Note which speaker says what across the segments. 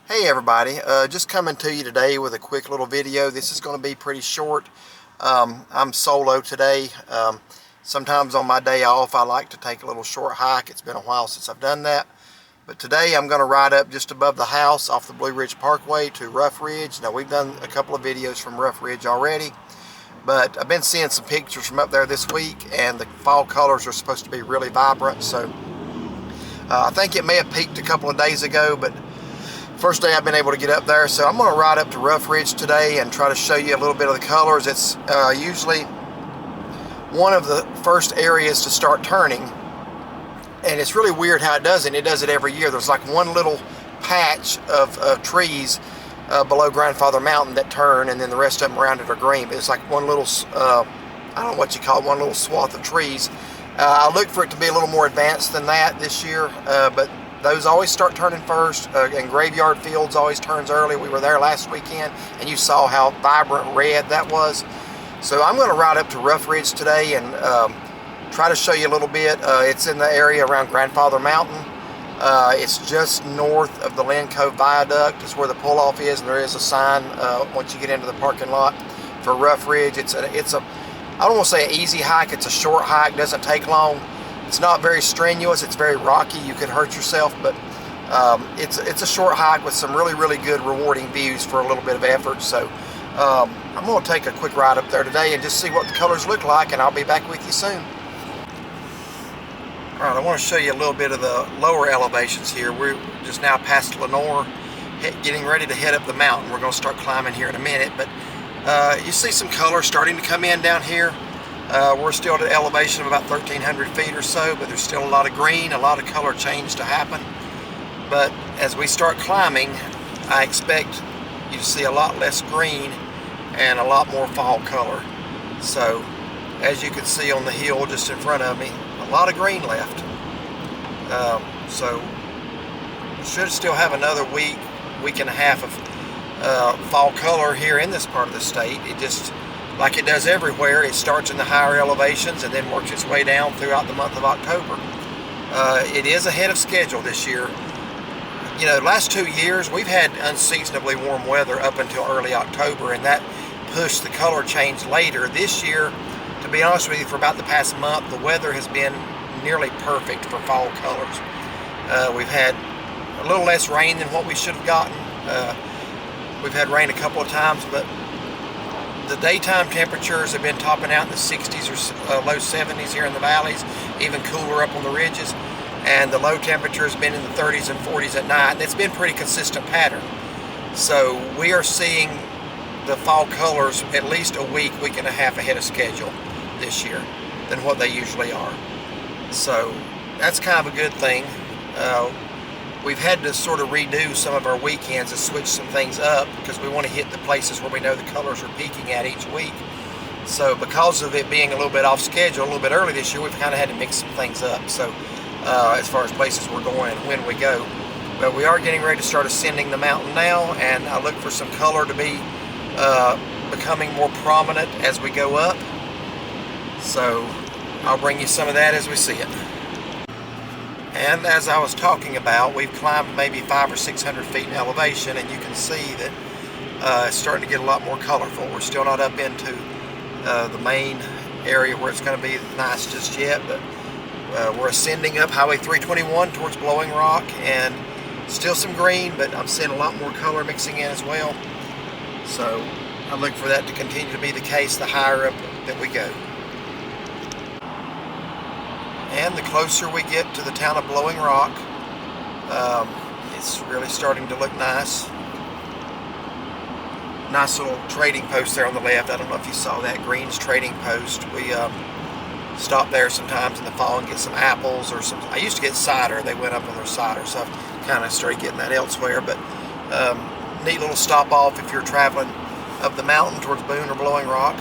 Speaker 1: Hey everybody, just coming to you today with a quick little video. This is going to be pretty short. I'm solo today. Sometimes on my day off I like to take a little short hike. It's been a while since I've done that. But today I'm going to ride up just above the house off the Blue Ridge Parkway to Rough Ridge. Now we've done a couple of videos from Rough Ridge already, but I've been seeing some pictures from up there this week and the fall colors are supposed to be really vibrant. So I think it may have peaked a couple of days ago, but first day I've been able to get up there, so I'm going to ride up to Rough Ridge today and try to show you a little bit of the colors. It's usually one of the first areas to start turning, and it's really weird how it does it. It does it every year. There's like one little patch of trees below Grandfather Mountain that turn, and then the rest of them around it are green. But it's like one little, I don't know what you call it, one little swath of trees. I look for it to be a little more advanced than that this year, but those always start turning first, and Graveyard Fields always turns early. We were there last weekend, and you saw how vibrant red that was. So I'm going to ride up to Rough Ridge today and try to show you a little bit. It's in the area around Grandfather Mountain. It's just north of the Lynn Cove Viaduct. It's where the pull-off is, and there is a sign once you get into the parking lot for Rough Ridge. It's a I don't want to say an easy hike. It's a short hike. Doesn't take long. It's not very strenuous. It's very rocky. You could hurt yourself, but it's a short hike with some really good rewarding views for a little bit of effort. So I'm going to take a quick ride up there today and just see what the colors look like, and I'll be back with you soon. Alright, I want to show you a little bit of the lower elevations here. We're just now past Lenore, getting ready to head up the mountain. We're going to start climbing here in a minute, but you see some color starting to come in down here. We're still at an elevation of about 1,300 feet or so, but there's still a lot of green, a lot of color change to happen. But as we start climbing, I expect you to see a lot less green and a lot more fall color. So, as you can see on the hill just in front of me, a lot of green left. So, we should still have another week and a half of fall color here in this part of the state. It just, like it does everywhere, it starts in the higher elevations and then works its way down throughout the month of October. It is ahead of schedule this year. You know, the last 2 years we've had unseasonably warm weather up until early October, and that pushed the color change later. This year, to be honest with you, for about the past month, the weather has been nearly perfect for fall colors. We've had a little less rain than what we should have gotten. We've had rain a couple of times, but the daytime temperatures have been topping out in the 60s or low 70s here in the valleys, even cooler up on the ridges, and the low temperature has been in the 30s and 40s at night. And it's been a pretty consistent pattern. So we are seeing the fall colors at least a week and a half ahead of schedule this year than what they usually are. So that's kind of a good thing. We've had to sort of redo some of our weekends and switch some things up because we want to hit the places where we know the colors are peaking at each week. So because of it being a little bit off schedule, a little bit early this year, we've kind of had to mix some things up. So as far as places we're going and when we go. But we are getting ready to start ascending the mountain now, and I look for some color to be becoming more prominent as we go up. So I'll bring you some of that as we see it. And as I was talking about, we've climbed maybe 500 or 600 feet in elevation, and you can see that it's starting to get a lot more colorful. We're still not up into the main area where it's going to be nice just yet, but we're ascending up Highway 321 towards Blowing Rock, and still some green, but I'm seeing a lot more color mixing in as well. So I look for that to continue to be the case the higher up that we go. And the closer we get to the town of Blowing Rock, it's really starting to look nice. Nice little trading post there on the left. I don't know if you saw that, Green's Trading Post. We stop there sometimes in the fall and get some apples or some. I used to get cider. They went up on their cider, so I've kind of started getting that elsewhere. But neat little stop off if you're traveling up the mountain towards Boone or Blowing Rock.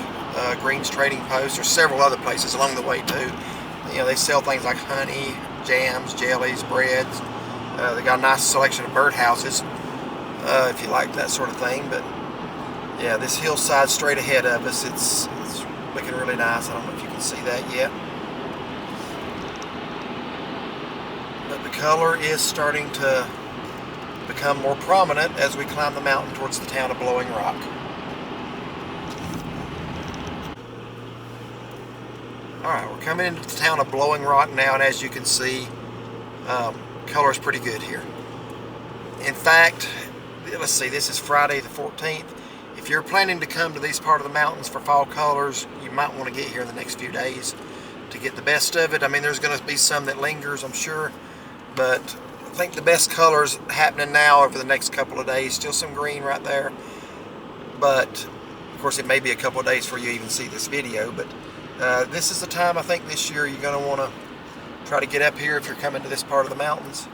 Speaker 1: Green's Trading Post. There's several other places along the way too. You know, they sell things like honey, jams, jellies, breads. They got a nice selection of birdhouses if you like that sort of thing. But yeah, this hillside straight ahead of us, it's looking really nice. I don't know if you can see that yet. But the color is starting to become more prominent as we climb the mountain towards the town of Blowing Rock. Alright, we're coming into the town of Blowing Rock now, and as you can see, color is pretty good here. In fact, let's see, this is Friday the 14th. If you're planning to come to these part of the mountains for fall colors, you might want to get here in the next few days to get the best of it. I mean, there's going to be some that lingers, I'm sure, but I think the best colors happening now over the next couple of days. Still some green right there, but of course it may be a couple of days before you even see this video. But this is the time I think this year you're going to want to try to get up here if you're coming to this part of the mountains.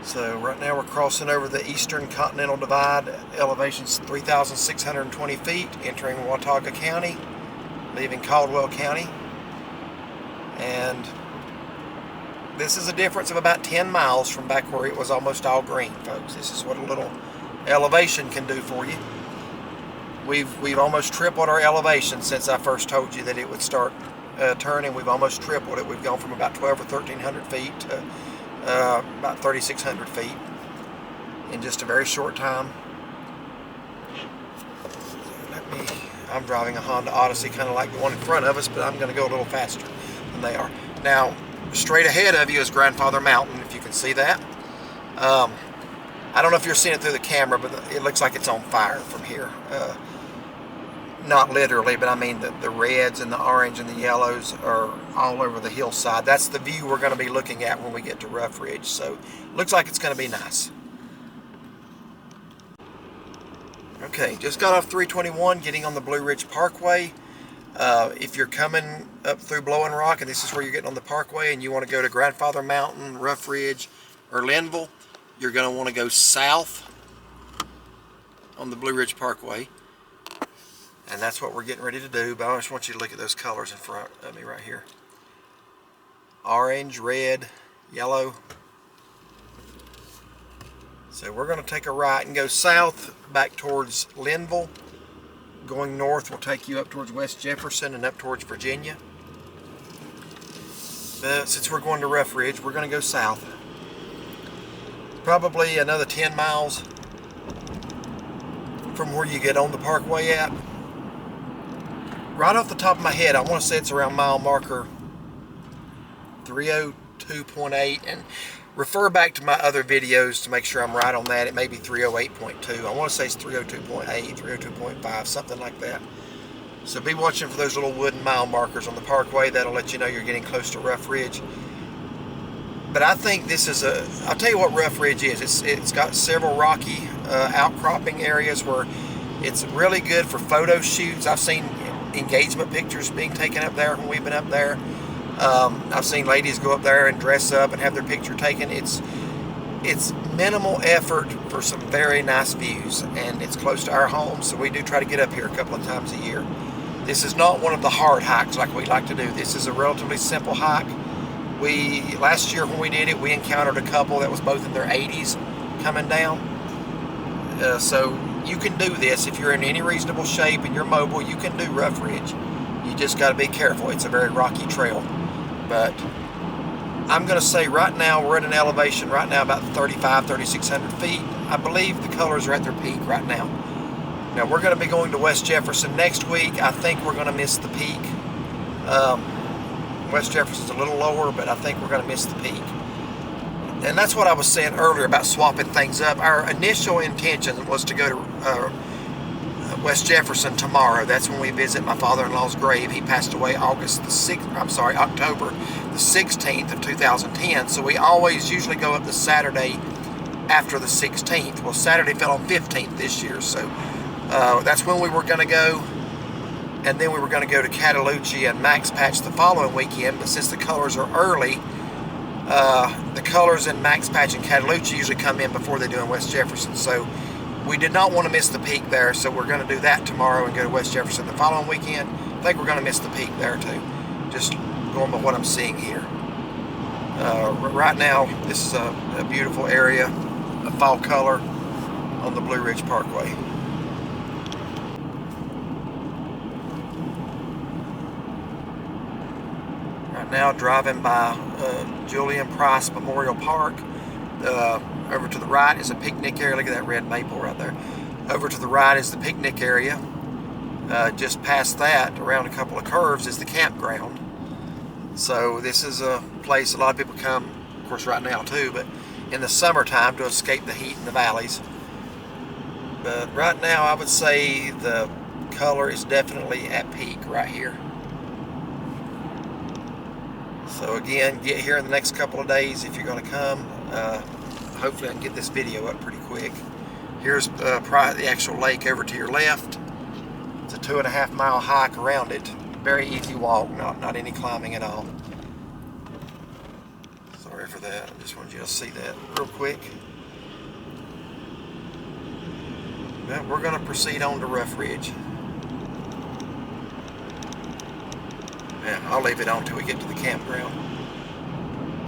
Speaker 1: So right now we're crossing over the Eastern Continental Divide. Elevation's 3,620 feet, entering Watauga County, leaving Caldwell County. And this is a difference of about 10 miles from back where it was almost all green, folks. This is what a little elevation can do for you. We've almost tripled our elevation since I first told you that it would start turning. We've almost tripled it. We've gone from about 1,200 or 1,300 feet to about 3,600 feet in just a very short time. I'm driving a Honda Odyssey, kind of like the one in front of us, but I'm going to go a little faster than they are. Now, straight ahead of you is Grandfather Mountain, if you can see that. I don't know if you're seeing it through the camera, but it looks like it's on fire from here. Not literally, but I mean the reds and the orange and the yellows are all over the hillside. That's the view we're going to be looking at when we get to Rough Ridge. So, looks like it's going to be nice. Okay, just got off 321, getting on the Blue Ridge Parkway. If you're coming up through Blowing Rock, and this is where you're getting on the parkway, and you want to go to Grandfather Mountain, Rough Ridge, or Linville, you're going to want to go south on the Blue Ridge Parkway. And that's what we're getting ready to do, but I just want you to look at those colors in front of me right here. Orange, red, yellow. So we're going to take a right and go south back towards Linville. Going north will take you up towards West Jefferson and up towards Virginia. But since we're going to Rough Ridge, we're going to go south. Probably another 10 miles from where you get on the parkway at. Right off the top of my head, I want to say it's around mile marker 302.8, and refer back to my other videos to make sure I'm right on that. It may be 308.2. I want to say it's 302.8, 302.5, something like that. So be watching for those little wooden mile markers on the parkway. That'll let you know you're getting close to Rough Ridge. But I think this is I'll tell you what Rough Ridge is. It's got several rocky outcropping areas where it's really good for photo shoots. I've seen engagement pictures being taken up there when we've been up there. I've seen ladies go up there and dress up and have their picture taken. It's minimal effort for some very nice views, and it's close to our home, so we do try to get up here a couple of times a year. This is not one of the hard hikes like we like to do. This is a relatively simple hike. Last year when we did it, we encountered a couple that was both in their 80s coming down. So you can do this if you're in any reasonable shape and you're mobile. You can do Rough Ridge. You just got to be careful. It's a very rocky trail. But I'm going to say right now we're at an elevation right now about 3,600 feet. I believe the colors are at their peak right now. Now we're going to be going to West Jefferson next week. I think we're going to miss the peak. West Jefferson's a little lower, but I think we're going to miss the peak. And that's what I was saying earlier about swapping things up. Our initial intention was to go to West Jefferson tomorrow. That's when we visit my father-in-law's grave. He passed away October the 16th of 2010. So we always usually go up the Saturday after the 16th. Well, Saturday fell on 15th this year, so that's when we were going to go. And then we were going to go to Cataloochee and Max Patch the following weekend. But since the colors are early, the colors in Max Patch and Cataloochee usually come in before they do in West Jefferson. So we did not want to miss the peak there, so we're going to do that tomorrow and go to West Jefferson the following weekend. I think we're going to miss the peak there too, just going by what I'm seeing here. Right now, this is a beautiful area of fall color on the Blue Ridge Parkway. Right now, driving by Julian Price Memorial Park. Over to the right is a picnic area. Look at that red maple right there. Over to the right is the picnic area. Just past that, around a couple of curves, is the campground. So this is a place a lot of people come, of course right now too, but in the summertime to escape the heat in the valleys. But right now I would say the color is definitely at peak right here. So again, get here in the next couple of days if you're going to come. Hopefully I can get this video up pretty quick. Here's the actual lake over to your left. It's a 2.5 mile hike around it. Very easy walk, not any climbing at all. Sorry for that, I just wanted you to see that real quick. Well, we're going to proceed on to Rough Ridge. Yeah, I'll leave it on until we get to the campground.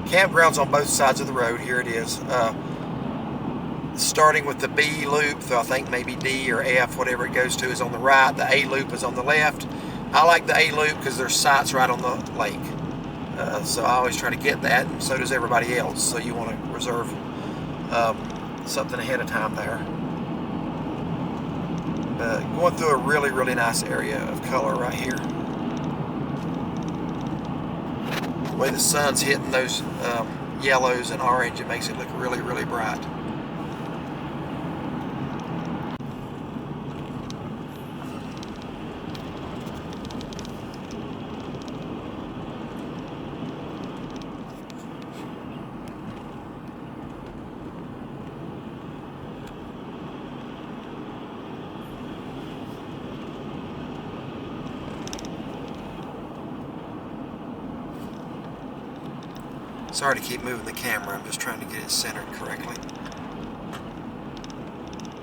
Speaker 1: Campground's on both sides of the road. Here it is. Starting with the B loop, so I think maybe D or F, whatever it goes to, is on the right. The A loop is on the left. I like the A loop because there's sites right on the lake. So I always try to get that, and so does everybody else. So you want to reserve something ahead of time there. Going through a really, really nice area of color right here. The way the sun's hitting those yellows and orange, it makes it look really, really bright. Sorry to keep moving the camera, I'm just trying to get it centered correctly.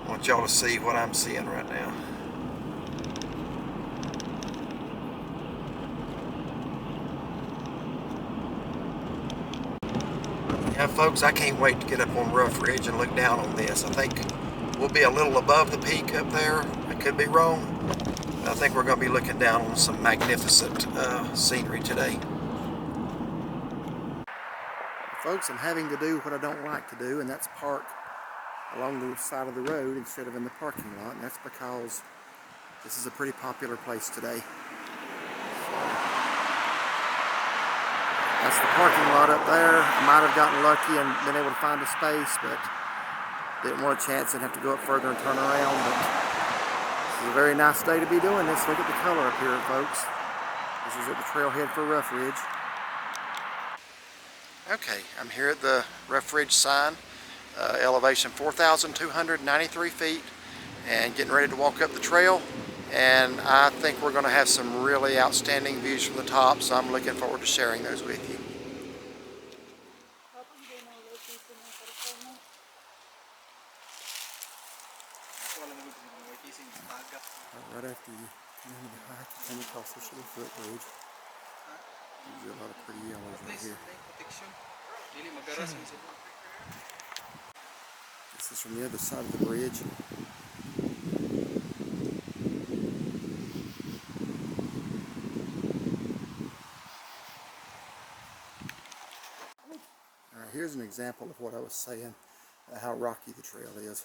Speaker 1: I want y'all to see what I'm seeing right now. Yeah, folks, I can't wait to get up on Rough Ridge and look down on this. I think we'll be a little above the peak up there. I could be wrong. I think we're going to be looking down on some magnificent scenery today. Folks, I'm having to do what I don't like to do, and that's park along the side of the road instead of in the parking lot, and that's because this is a pretty popular place today. That's the parking lot up there. I might have gotten lucky and been able to find a space, but didn't want a chance and have to go up further and turn around. But this is a very nice day to be doing this. Look at the color up here, folks. This is at the trailhead for Rough Ridge. Okay, I'm here at the Rough Ridge sign, elevation 4,293 feet, and getting ready to walk up the trail. And I think we're going to have some really outstanding views from the top, so I'm looking forward to sharing those with you. Right after you come into the hike, you come across this little footbridge. There's a lot of pretty yellows right here. This is from the other side of the bridge. Alright, here's an example of what I was saying, how rocky the trail is.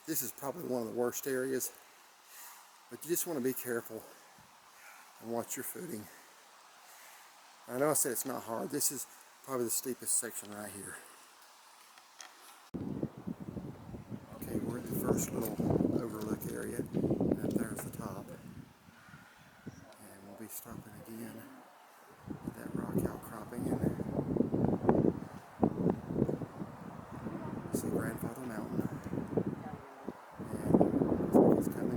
Speaker 1: This is probably one of the worst areas, but you just want to be careful and watch your footing. I know I said it's not hard. This is probably the steepest section right here. Okay, we're at the first little overlook area. Up there's the top. And we'll be stopping again at that rock outcropping. And see Grandfather Mountain. And looks like it's coming.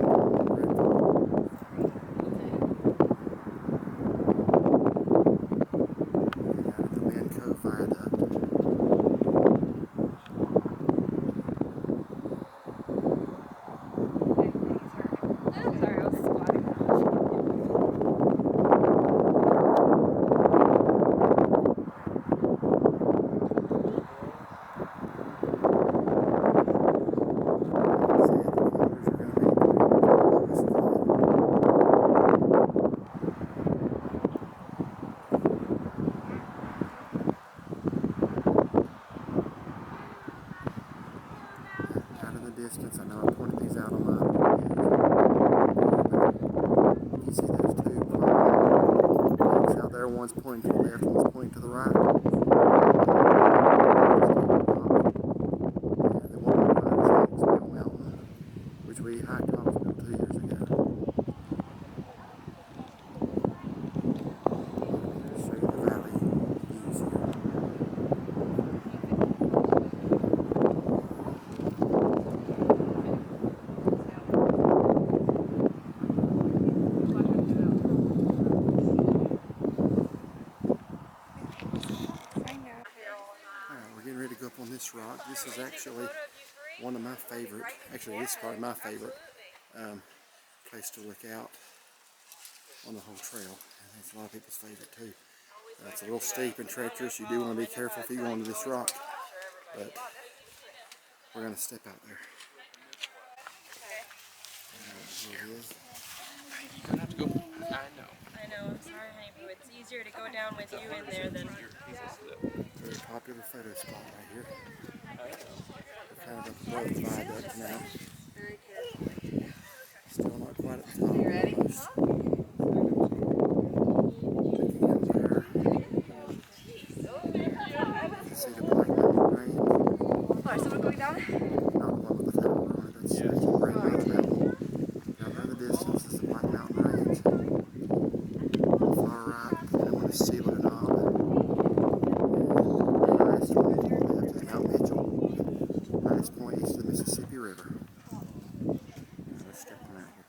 Speaker 1: distance. I know I pointed these out on my video. You see those two flags out there. One's pointing to the left, one's pointing to the right. And the one on the right is Hawksbill Mountain, which we hiked Hawksbill 2 years ago. I'll show you the valley views here. We're getting ready to go up on this rock. This is actually one of my favorite, actually this is probably my favorite place to look out on the whole trail. And it's a lot of people's favorite too. It's a little steep and treacherous. You do want to be careful if you go onto this rock, but we're going to step out there. Here it is.
Speaker 2: You don't have to go. I know.
Speaker 3: I know, I'm sorry, honey, but it's easier to go down with you in there than...
Speaker 1: Very popular photo spot right here. We're kind of up above the viaduct now.
Speaker 3: Very carefully.
Speaker 1: Still not quite at the top.
Speaker 3: You ready?
Speaker 1: Almost. Looking up there. You can see the Black Mountain Range.
Speaker 3: Oh, is someone going down?
Speaker 1: Not the one with the tower on it. That's Grand Range Mountain. Down there in the distance is the Black Mountain Range. Far right, I want to see what an knob. Highest point east of the Mississippi River. Let's step them out here.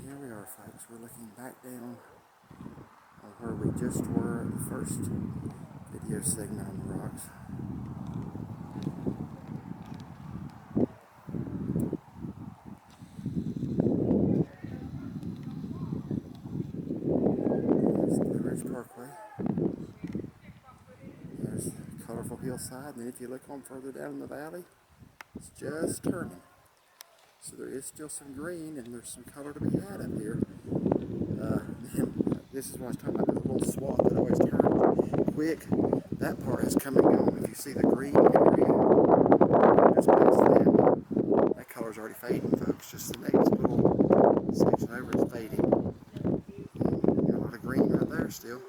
Speaker 1: Here we are, folks. We're looking back down on where we just were at the first video segment on the rocks. There's the Blue Ridge Parkway. There's the colorful hillside, and then if you look on further down in the valley, it's just turning. So there is still some green and there's some color to be had up here. This is what I was talking about, the little swath that always turns quick. That part is coming on. If you see the green area just past that color's already fading, folks. Just the next little section over is fading. And got a lot of green right there still.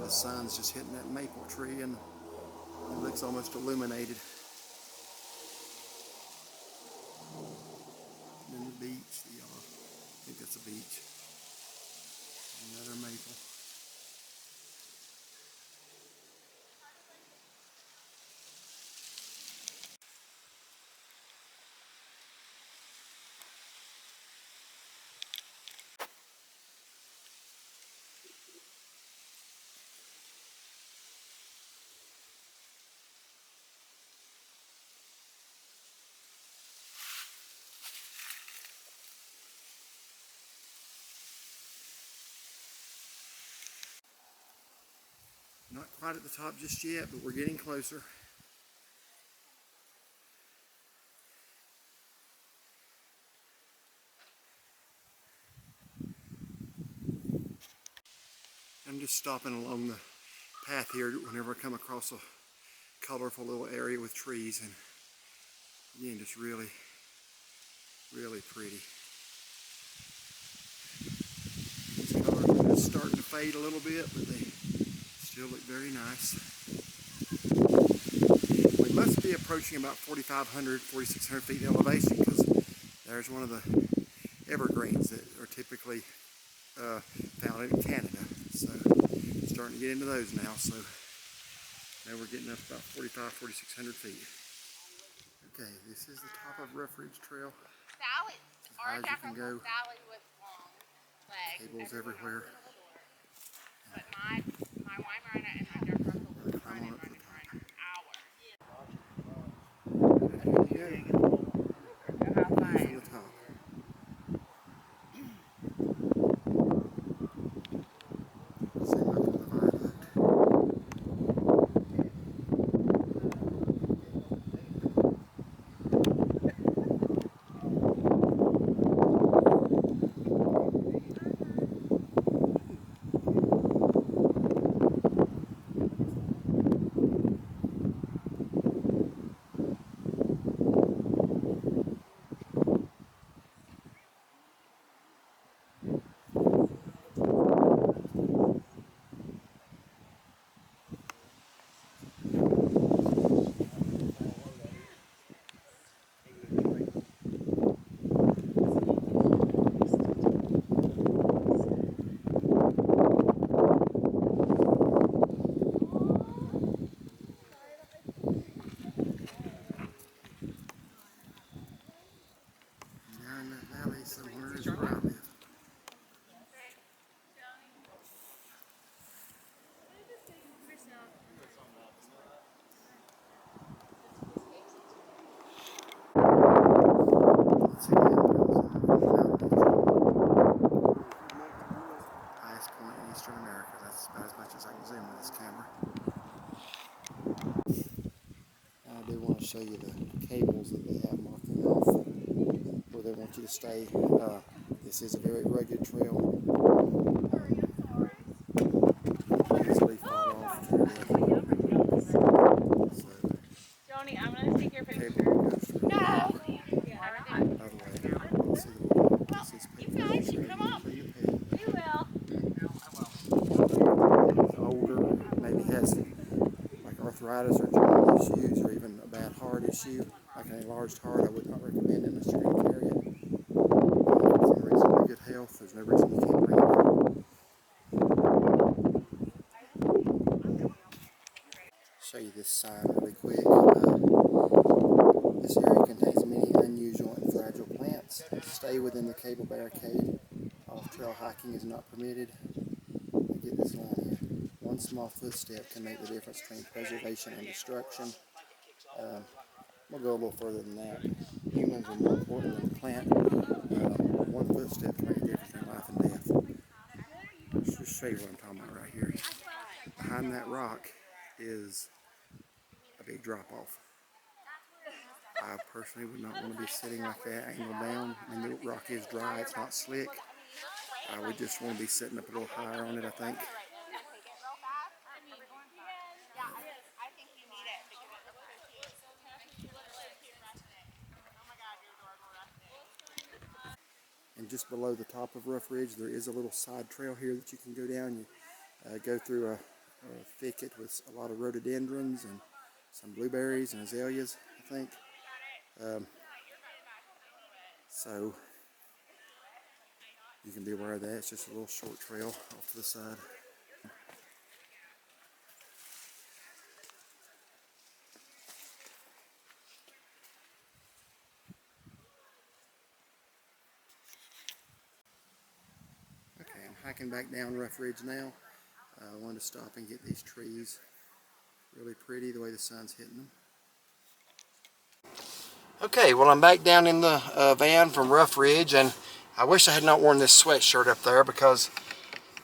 Speaker 1: The sun's just hitting that maple tree and it looks almost illuminated. And then the beach, the yellow, I think that's a beach. Another maple. Not quite at the top just yet, but we're getting closer. I'm just stopping along the path here whenever I come across a colorful little area with trees, and again, just really, really pretty. These colors are just starting to fade a little bit, but they still look very nice. We must be approaching about 4,500, 4,600 feet in elevation, because there's one of the evergreens that are typically found in Canada. So starting to get into those now. So now we're getting up about 4,500, 4,600 feet. Okay, this is the top of Rough Ridge Trail.
Speaker 4: Sally,
Speaker 1: As high as you can go.
Speaker 4: Sally with long legs.
Speaker 1: Cables everywhere.
Speaker 4: But my Weimaraner and my Jack Russell will run and run for an hour.
Speaker 1: There you go.
Speaker 4: How
Speaker 1: From
Speaker 4: fine.
Speaker 1: the top. Same up to the viaduct. show you the cables that they have marking off where they want you to stay. This is a very rugged trail. Easily fall off to your death. So,
Speaker 3: Joni, I'm gonna take your picture.
Speaker 1: cable goes through.
Speaker 3: Yeah.
Speaker 1: By the way, let's see the water. This is
Speaker 4: You guys should come up.
Speaker 1: for your pet.
Speaker 3: We will.
Speaker 1: Older, maybe has like arthritis or joint issues or even a bad heart issue, like an enlarged heart, I would not recommend it unless you're going to carry it. If it's in reasonably good health, there's no reason you can't bring it. Show you this sign really quick. This area contains many unusual and fragile plants. Stay within the cable barricade. Off-trail hiking is not permitted. Get this line here. One small footstep can make the difference between preservation and destruction. We'll go a little further than that. Humans are more important than the plant. One footstep can make a difference between life and death. Let's just show you what I'm talking about right here. Behind that rock is a big drop-off. I personally would not want to be sitting like that, angled down. And the rock is dry, it's not slick. I would just want to be sitting up a little higher on it, I think. And just below the top of Rough Ridge, there is a little side trail here that you can go down. You go through a thicket with a lot of rhododendrons and some blueberries and azaleas, I think. So you can be aware of that. It's just a little short trail off to the side. Okay, I'm hiking back down Rough Ridge now. I wanted to stop and get these trees. Really pretty the way the sun's hitting them. Okay, well I'm back down in the van from Rough Ridge, and I wish I had not worn this sweatshirt up there because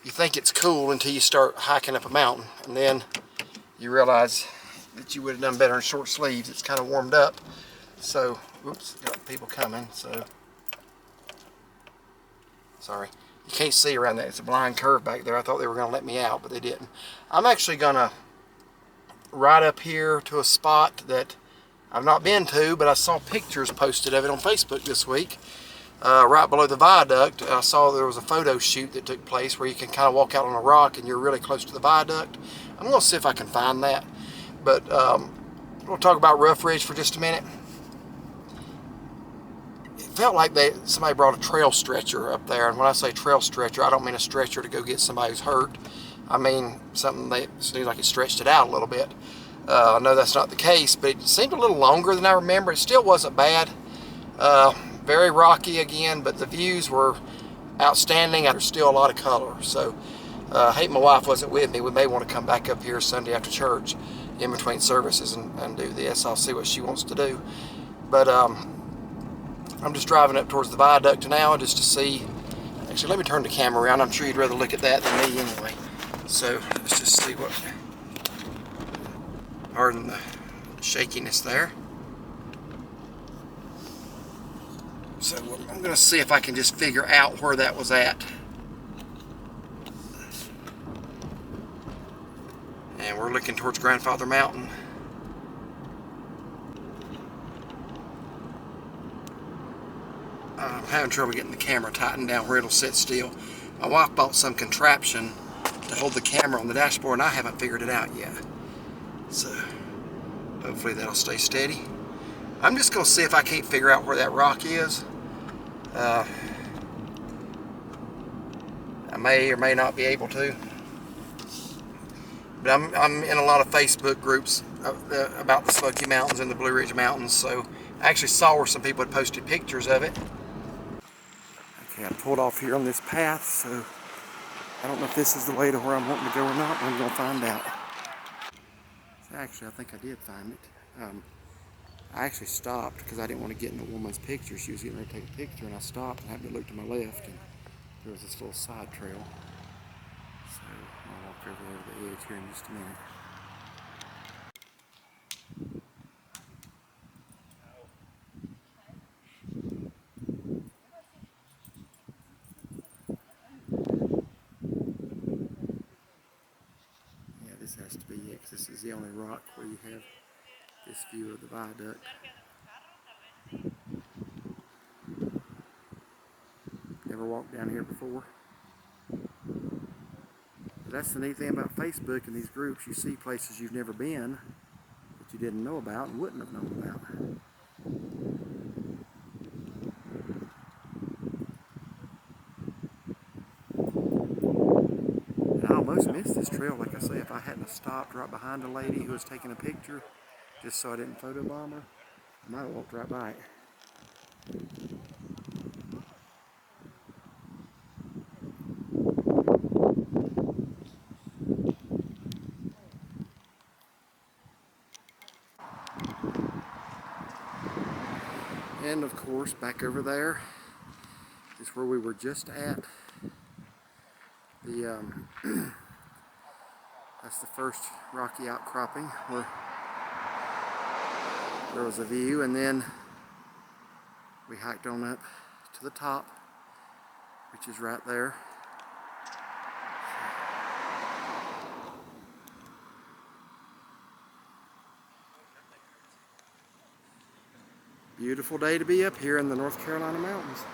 Speaker 1: you think it's cool until you start hiking up a mountain, and then you realize that you would have done better in short sleeves. It's kind of warmed up. So, whoops, got people coming, so sorry. You can't see around that. It's a blind curve back there. I thought they were going to let me out, but they didn't. I'm actually going to ride up here to a spot that I've not been to, but I saw pictures posted of it on Facebook this week. Right below the viaduct, I saw there was a photo shoot that took place where you can kind of walk out on a rock and you're really close to the viaduct. I'm going to see if I can find that. But we'll talk about Rough Ridge for just a minute. It felt like somebody brought a trail stretcher up there, and when I say trail stretcher, I don't mean a stretcher to go get somebody who's hurt. I mean something that seems like it stretched it out a little bit. I know that's not the case, but it seemed a little longer than I remember. It still wasn't bad. Very rocky again, but the views were outstanding. There's still a lot of color. So I hate my wife wasn't with me. We may want to come back up here Sunday after church in between services and do this. I'll see what she wants to do. But I'm just driving up towards the viaduct now just to see. Actually, let me turn the camera around. I'm sure you'd rather look at that than me anyway. So let's just see what, pardon the shakiness there. So I'm going to see if I can just figure out where that was at. And we're looking towards Grandfather Mountain. I'm having trouble getting the camera tightened down where it'll sit still. My wife bought some contraption to hold the camera on the dashboard, and I haven't figured it out yet. So hopefully that'll stay steady. I'm just going to see if I can't figure out where that rock is. I may or may not be able to. But I'm in a lot of Facebook groups about the Smoky Mountains and the Blue Ridge Mountains, so I actually saw where some people had posted pictures of it. Okay, I pulled off here on this path, so I don't know if this is the way to where I'm wanting to go or not. I'm going to find out. So actually, I think I did find it. I actually stopped because I didn't want to get in the woman's picture. She was getting ready to take a picture, and I stopped and happened to look to my left, and there was this little side trail. So I'll walk over there to the edge here in just a minute. this is the only rock where you have this view of the viaduct. Never walked down here before. But that's the neat thing about Facebook and these groups. You see places you've never been that you didn't know about and wouldn't have known about. And I almost missed this trail, like I say, if I hadn't stopped right behind a lady who was taking a picture just so I didn't photobomb her. I might have walked right by it. And of course, back over there is where we were just at. That's the first rocky outcropping where there was a view, and then we hiked on up to the top, which is right there. Beautiful day to be up here in the North Carolina mountains.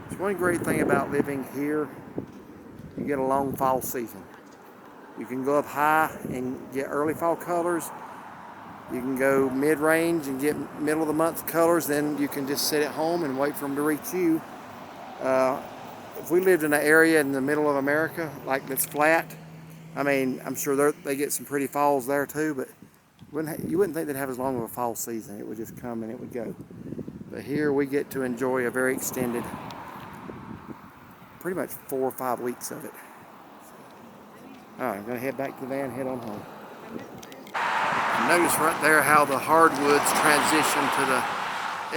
Speaker 1: There's one great thing about living here. You get a long fall season. You can go up high and get early fall colors. You can go mid-range and get middle of the month colors. Then you can just sit at home and wait for them to reach you. If we lived in an area in the middle of America, like that's flat, I mean, I'm sure they get some pretty falls there too, but you wouldn't think they'd have as long of a fall season. It would just come and it would go. But here we get to enjoy a very extended, pretty much 4 or 5 weeks of it. All right, I'm gonna head back to the van, head on home. Notice right there how the hardwoods transition to the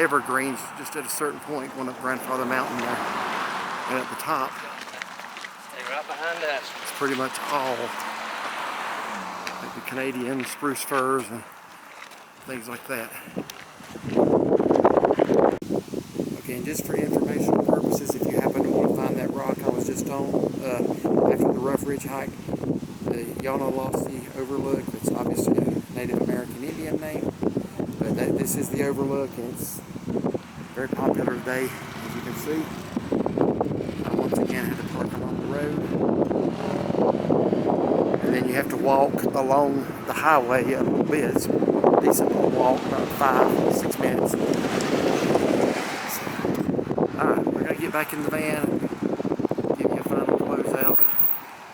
Speaker 1: evergreens just at a certain point going up Grandfather Mountain there. And at the top,
Speaker 2: Stay right behind us.
Speaker 1: it's pretty much all like the Canadian spruce firs and things like that. Okay, and just for informational purposes, if you happen to want to find that rock I was just on after the Rough Ridge hike, y'all know Lofty Overlook. It's obviously a Native American Indian name, but this is the Overlook, and it's very popular today, as you can see. I once again had to park along the road, and then you have to walk along the highway a little bit. It's a decent little walk, about 5-6 minutes. So, all right, we're gonna get back in the van and give you a final closeout.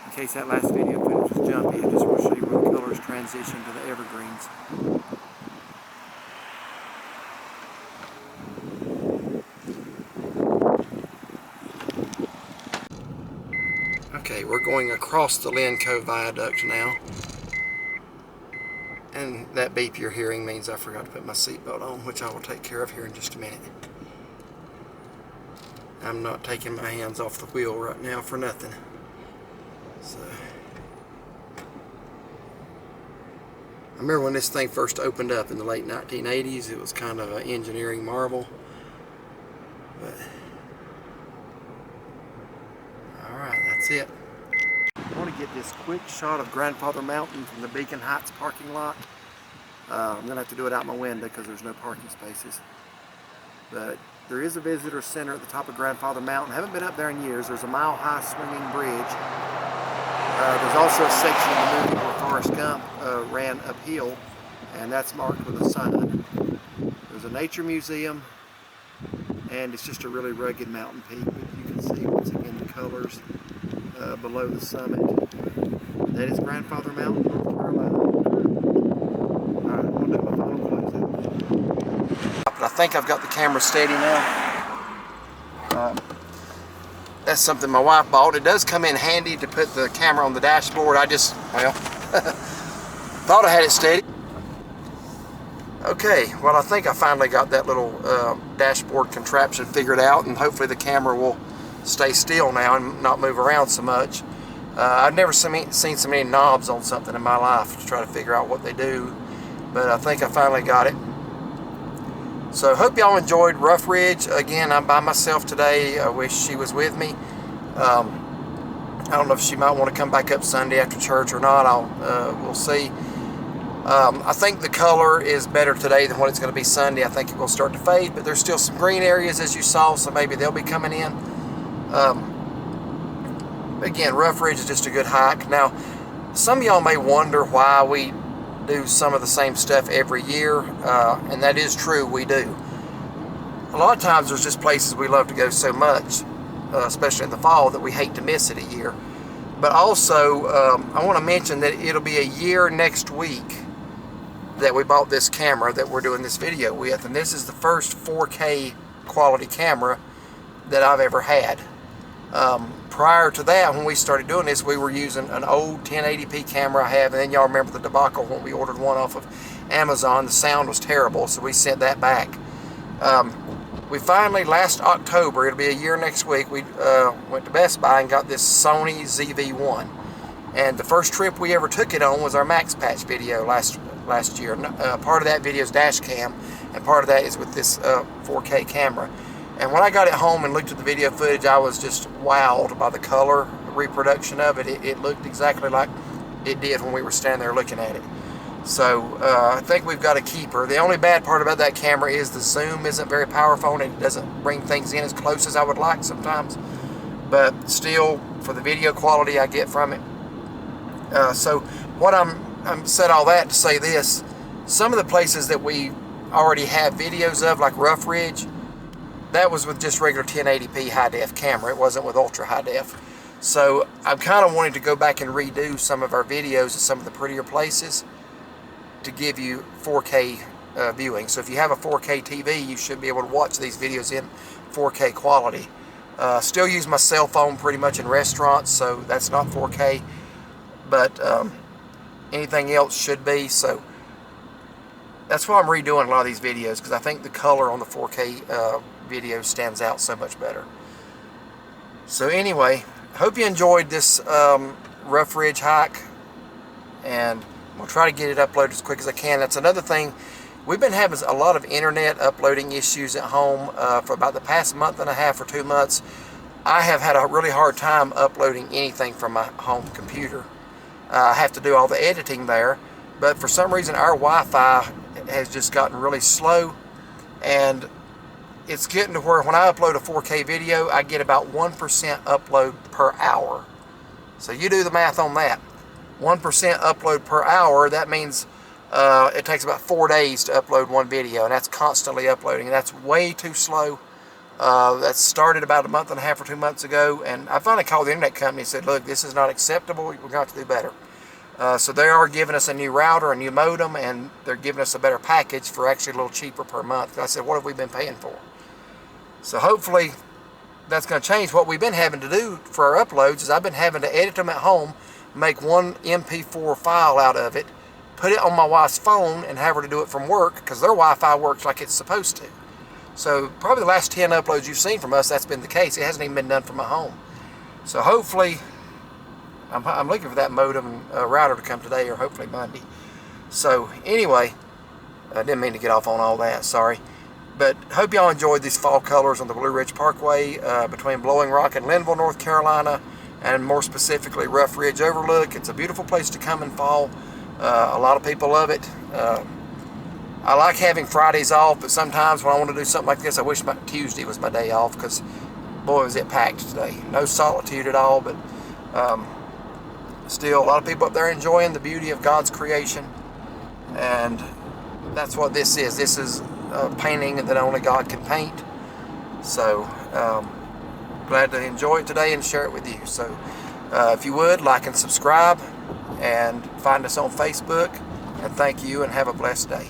Speaker 1: In case that last video footage was jumpy, I just want to show you where the colors transition to the evergreens. Okay, we're going across the Linville viaduct now. And that beep you're hearing means I forgot to put my seatbelt on, which I will take care of here in just a minute. I'm not taking my hands off the wheel right now for nothing. So, I remember when this thing first opened up in the late 1980s, it was kind of an engineering marvel. But, alright, that's it. I want to get this quick shot of Grandfather Mountain from the Beacon Heights parking lot. I'm going to have to do it out my window because there's no parking spaces. But there is a visitor center at the top of Grandfather Mountain. I haven't been up there in years. There's a mile-high swinging bridge. There's also a section of the movie where Forrest Gump ran uphill, and that's marked with a sign. There's a nature museum, and it's just a really rugged mountain peak. You can see once again the colors below the summit. That is Grandfather Mountain, North Carolina. Alright, I'm going to do my final closeout. But I think I've got the camera steady now. That's something my wife bought. It does come in handy to put the camera on the dashboard. I just, well, thought I had it steady. Okay, well I think I finally got that little dashboard contraption figured out, and hopefully the camera will stay still now and not move around so much. I've never seen so many knobs on something in my life to try to figure out what they do, but I think I finally got it. So hope y'all enjoyed Rough Ridge. Again, I'm by myself today. I wish she was with me. I don't know if she might want to come back up Sunday after church or not. We'll see. I think the color is better today than what it's going to be Sunday. I think it will start to fade, but there's still some green areas as you saw, so maybe they'll be coming in. Again, Rough Ridge is just a good hike. Now, some of y'all may wonder why we do some of the same stuff every year, and that is true, we do. A lot of times there's just places we love to go so much, especially in the fall, that we hate to miss it a year. But also, I want to mention that it'll be a year next week that we bought this camera that we're doing this video with, and this is the first 4K quality camera that I've ever had. Prior to that, when we started doing this, we were using an old 1080p camera I have, and then y'all remember the debacle when we ordered one off of Amazon. The sound was terrible, so we sent that back. We finally, last October, it'll be a year next week, we went to Best Buy and got this Sony ZV-1. And the first trip we ever took it on was our Max Patch video last year. Part of that video is dash cam, and part of that is with this 4K camera. And when I got it home and looked at the video footage, I was just wowed by the color reproduction of it. It looked exactly like it did when we were standing there looking at it. So I think we've got a keeper. The only bad part about that camera is the zoom isn't very powerful, and it doesn't bring things in as close as I would like sometimes. But still, for the video quality I get from it. So what I'm said all that to say this: some of the places that we already have videos of, like Rough Ridge, that was with just regular 1080p high def camera. It wasn't with ultra high def. So I'm kind of wanting to go back and redo some of our videos at some of the prettier places to give you 4K viewing. So if you have a 4K TV, you should be able to watch these videos in 4K quality. Still use my cell phone pretty much in restaurants, so that's not 4K, but anything else should be. So that's why I'm redoing a lot of these videos, because I think the color on the 4K video stands out so much better. So anyway, I hope you enjoyed this Rough Ridge hike, and I'll try to get it uploaded as quick as I can. That's another thing. We've been having a lot of internet uploading issues at home for about the past month and a half or 2 months. I have had a really hard time uploading anything from my home computer. I have to do all the editing there, but for some reason our Wi-Fi has just gotten really slow, and it's getting to where when I upload a 4K video, I get about 1% upload per hour. So you do the math on that. 1% upload per hour, that means it takes about 4 days to upload one video, and that's constantly uploading, and that's way too slow. That started about a month and a half or 2 months ago, and I finally called the internet company and said, look, this is not acceptable, we're going to have to do better. So they are giving us a new router, a new modem, and they're giving us a better package for actually a little cheaper per month. I said, what have we been paying for? So hopefully that's going to change. What we've been having to do for our uploads is I've been having to edit them at home, make one MP4 file out of it, put it on my wife's phone, and have her to do it from work, because their Wi-Fi works like it's supposed to. So probably the last 10 uploads you've seen from us, that's been the case. It hasn't even been done from my home. So hopefully, I'm looking for that modem router to come today, or hopefully Monday. So anyway, I didn't mean to get off on all that, sorry. But hope y'all enjoyed these fall colors on the Blue Ridge Parkway between Blowing Rock and Linville, North Carolina, and more specifically Rough Ridge Overlook. It's a beautiful place to come in fall. A lot of people love it. I like having Fridays off, but sometimes when I want to do something like this, I wish Tuesday was my day off, because boy was it packed today. No solitude at all, but still a lot of people up there enjoying the beauty of God's creation, and that's what this is. This is a painting that only God can paint. So glad to enjoy it today and share it with you. So if you would, like and subscribe, and find us on Facebook, and thank you, and have a blessed day.